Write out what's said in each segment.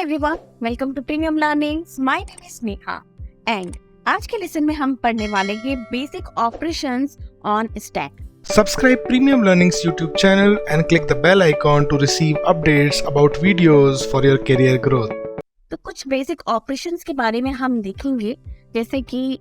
Everyone, welcome to premium learnings. My name is Neha and आज के lesson में हम पढ़ने वाले हैं basic operations on stack. Subscribe Premium Learning's YouTube channel and click the bell icon to receive updates about videos for your career growth. तो कुछ basic operations के बारे में हम देखेंगे, जैसे कि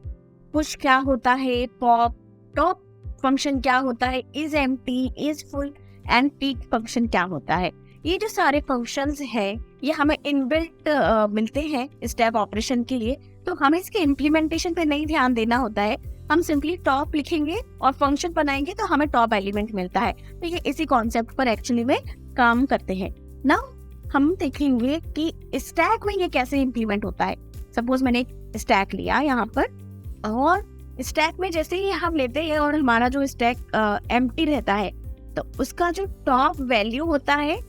पुश क्या होता है, पॉप, टॉप फंक्शन क्या होता है, is empty, is full and peak function क्या होता है। ये जो सारे फंक्शंस हैं ये हमें इनबिल्ट मिलते हैं स्टेप ऑपरेशन के लिए, तो हमें इसके इम्प्लीमेंटेशन पे नहीं ध्यान देना होता है। हम सिंपली टॉप लिखेंगे और फंक्शन बनाएंगे तो हमें टॉप एलिमेंट मिलता है। तो ये इसी कॉन्सेप्ट पर एक्चुअली में काम करते हैं। नाउ हम देखेंगे कि स्टैक में ये कैसे इम्प्लीमेंट होता है। सपोज मैंने एक स्टैक लिया यहाँ पर और स्टैक में जैसे ही हम लेते हैं और हमारा जो स्टैक एम्प्टी रहता है तो उसका जो टॉप वैल्यू होता है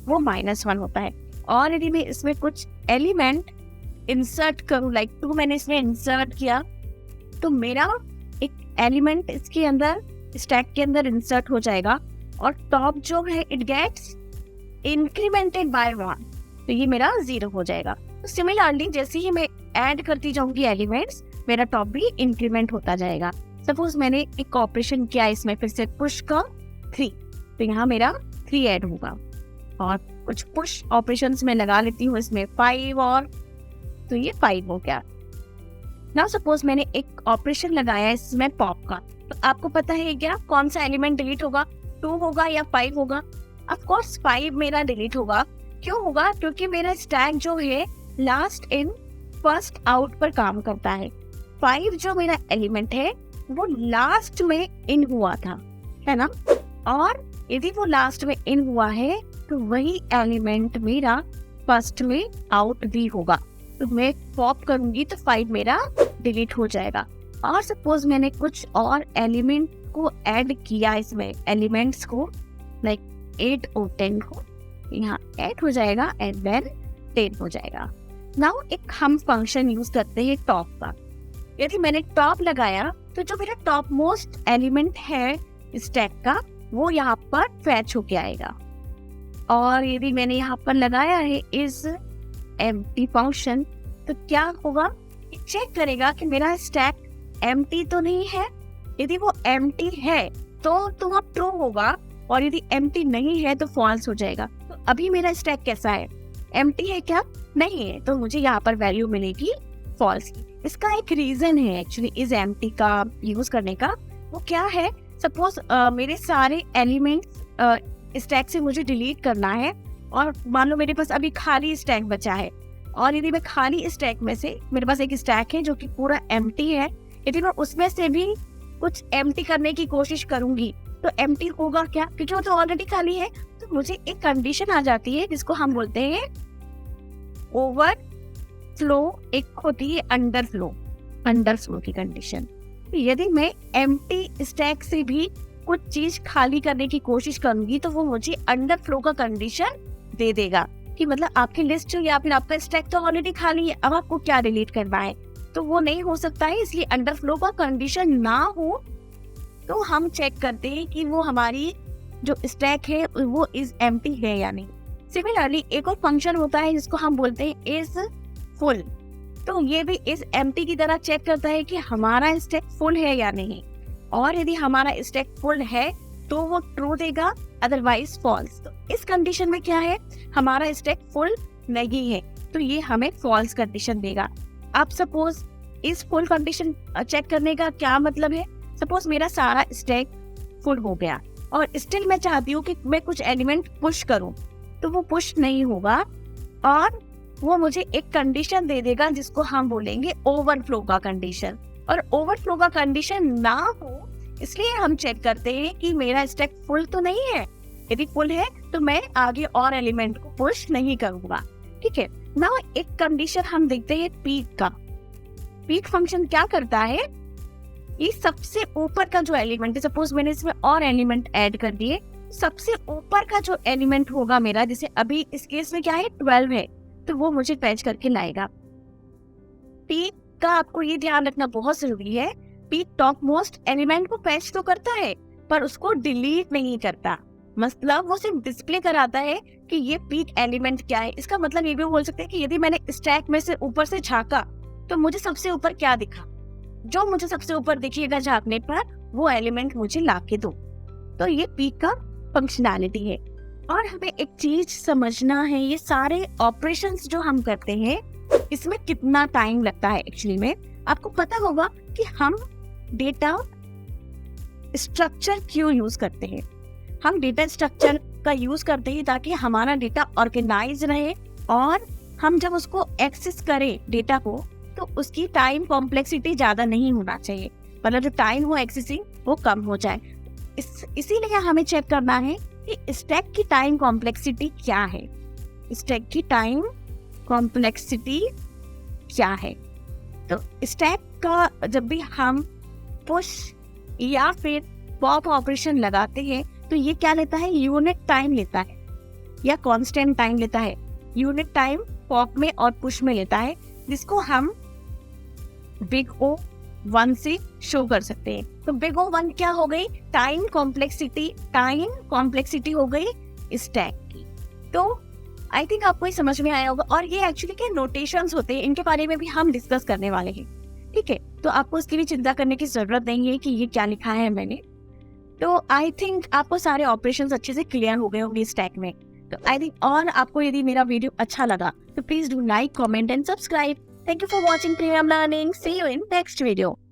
वो -1 होता है। और यदि मैं इसमें कुछ एलिमेंट इंसर्ट करूँ, लाइक 2 मैंने इसमें इंसर्ट किया तो मेरा एक एलिमेंट इसके अंदर स्टैक के अंदर इंसर्ट हो जाएगा और टॉप जो है इट गेट्स इंक्रीमेंटेड बाय 1, तो ये मेरा 0 हो जाएगा। तो सिमिलरली जैसे ही मैं ऐड करती जाऊंगी एलिमेंट्स, मेरा टॉप भी इंक्रीमेंट होता जाएगा। सपोज मैंने एक ऑपरेशन किया इसमें फिर से पुश का 3, तो यहाँ मेरा 3 ऐड होगा। और कुछ पुश ऑपरेशंस में लगा लेती हूँ इसमें 5 और, तो ये 5 हो गया। नाउ सपोज मैंने एक ऑपरेशन लगाया इसमें पॉप का, तो आपको पता है क्या कौन सा एलिमेंट डिलीट होगा, 2 होगा या 5 होगा? ऑफ कोर्स 5 मेरा डिलीट होगा। क्यों होगा? क्योंकि मेरा स्टैक जो है लास्ट इन फर्स्ट आउट पर काम करता है। 5 जो मेरा एलिमेंट है वो लास्ट में इन हुआ था, है ना? और यदि वो लास्ट में इन हुआ है तो वही एलिमेंट मेरा फर्स्ट में आउट भी होगा। तो मैं पॉप करूंगी तो 5 मेरा डिलीट हो जाएगा। और सपोज मैंने कुछ और एलिमेंट को ऐड किया इसमें, एलिमेंट्स को लाइक 8 और 10 को, यहाँ ऐड हो जाएगा एंड देन 10 हो जाएगा। नाउ एक हम फंक्शन यूज करते हैं टॉप का। यदि मैंने टॉप लगाया तो जो मेरा टॉप मोस्ट एलिमेंट है स्टैक का वो यहाँ पर फैच होके आएगा। और यदि मैंने यहाँ पर लगाया है इज एम्प्टी फंक्शन, तो क्या होगा, चेक करेगा कि मेरा स्टैक एम्प्टी तो नहीं है। यदि वो एम्प्टी है तो वहाँ ट्रू होगा और यदि एम्प्टी नहीं है तो फॉल्स हो जाएगा। तो अभी मेरा स्टैक कैसा है, एम्प्टी है क्या? नहीं है, तो मुझे यहाँ पर वैल्यू मिलेगी फॉल्स की। इसका एक रीजन है एक्चुअली इज एम्प्टी का यूज करने का। वो क्या है, सपोज मेरे सारे एलिमेंट्स स्टैक से मुझे डिलीट करना है और मान लो मेरे पास अभी खाली स्टैक बचा है, और यदि मैं खाली स्टैक में से, मेरे पास एक स्टैक है जो कि पूरा एम्प्टी है, यदि मैं उसमें से भी कुछ एम्प्टी करने की कोशिश करूंगी तो एम्प्टी होगा क्या? क्योंकि वो तो ऑलरेडी खाली है। तो मुझे एक कंडीशन आ जाती है जिसको हम बोलते हैं ओवरफ्लो, एक होती है अंडरफ्लो की कंडीशन। यदि मैं एम्प्टी स्टैक से भी कुछ चीज खाली करने की कोशिश करूंगी तो वो मुझे अंडरफ्लो का कंडीशन दे देगा कि मतलब आपकी लिस्ट या फिर आपका स्टैक तो ऑलरेडी खाली है, अब आपको क्या डिलीट करना है, तो वो नहीं हो सकता है। इसलिए अंडरफ्लो का कंडीशन ना हो तो हम चेक करते हैं कि वो हमारी जो स्टैक है वो इज एम्प्टी है या नहीं। सिमिलरली एक और फंक्शन होता है जिसको हम बोलते हैं इज फुल, तो ये भी इस एम्प्टी की तरह चेक करता है कि हमारा स्टैक फुल है या नहीं। और यदि हमारा स्टैक फुल है तो वो ट्रू देगा, अदरवाइज फॉल्स। तो इस कंडीशन में क्या है, हमारा स्टैक फुल नहीं है तो ये हमें फॉल्स कंडीशन देगा। अब सपोज इस फुल कंडीशन चेक करने का क्या मतलब है, सपोज मेरा सारा स्टैक फुल हो गया और स्टिल मैं चाहती हूँ कि मैं कुछ एलिमेंट पुश करूँ, तो वो पुश नहीं होगा और वो मुझे एक कंडीशन दे देगा जिसको हम बोलेंगे ओवरफ्लो का कंडीशन। और ओवरफ्लो का कंडीशन ना हो इसलिए हम चेक करते हैं कि मेरा स्टैक फुल तो नहीं है। यदि फुल है तो मैं आगे और एलिमेंट को पुश नहीं करूंगा, ठीक है। नाउ एक कंडीशन हम देखते हैं पीक का। पीक फंक्शन क्या करता है, ये सबसे ऊपर का जो एलिमेंट है, सपोज मैंने इसमें और एलिमेंट ऐड कर दिए, सबसे ऊपर का जो एलिमेंट होगा मेरा, जैसे अभी इस केस में क्या है 12 है, तो वो मुझे फैच करके लाएगा। पीक का आपको ये ध्यान रखना बहुत जरूरी है, पीक टॉप मोस्ट एलिमेंट को फैच तो करता है पर उसको डिलीट नहीं करता। मतलब वो सिर्फ डिस्प्ले कराता है कि ये पीक एलिमेंट क्या है। इसका मतलब ये भी बोल सकते हैं कि यदि मैंने स्टैक में से ऊपर से झांका तो मुझे सबसे ऊपर क्या दिखा, जो मुझे सबसे ऊपर दिखिएगा झांकने पर वो एलिमेंट मुझे लाके दो। तो ये पीक का फंक्शनैलिटी है। और हमें एक चीज समझना है, ये सारे ऑपरेशंस जो हम करते हैं इसमें कितना टाइम लगता है। एक्चुअली में आपको पता होगा कि हम डेटा स्ट्रक्चर क्यों यूज करते हैं। हम डेटा स्ट्रक्चर का यूज करते हैं ताकि हमारा डेटा ऑर्गेनाइज रहे और हम जब उसको एक्सेस करें डेटा को तो उसकी टाइम कॉम्प्लेक्सिटी ज्यादा नहीं होना चाहिए, मतलब जो टाइम हो एक्सेसिंग वो कम हो जाए। इसीलिए हमें चेक करना है कि स्टैक की टाइम कॉम्प्लेक्सिटी क्या है। स्टैक की टाइम कॉम्प्लेक्सिटी क्या है? तो स्टैक का जब भी हम पुश या फिर पॉप ऑपरेशन लगाते हैं तो ये क्या लेता है, यूनिट टाइम लेता है या कांस्टेंट टाइम लेता है। यूनिट टाइम पॉप में और पुश में लेता है, जिसको हम बिग O1 से शो कर सकते हैं। तो बिग O1 क्या हो गई, टाइम कॉम्प्लेक्सिटी हो गई स्टैक की। तो आई थिंक आपको ये समझ में आया होगा। और ये एक्चुअली क्या नोटेशंस होते हैं, इनके बारे में भी हम डिस्कस करने वाले हैं, ठीक है। तो आपको उसकी भी चिंता करने की जरूरत नहीं है कि ये क्या लिखा है मैंने। तो आई थिंक आपको सारे ऑपरेशंस अच्छे से क्लियर हो गए होंगे स्टैक में। तो आई थिंक, और आपको यदि मेरा वीडियो अच्छा लगा तो please do like, comment and subscribe. Thank you for watching Premium Learning. See you in next video.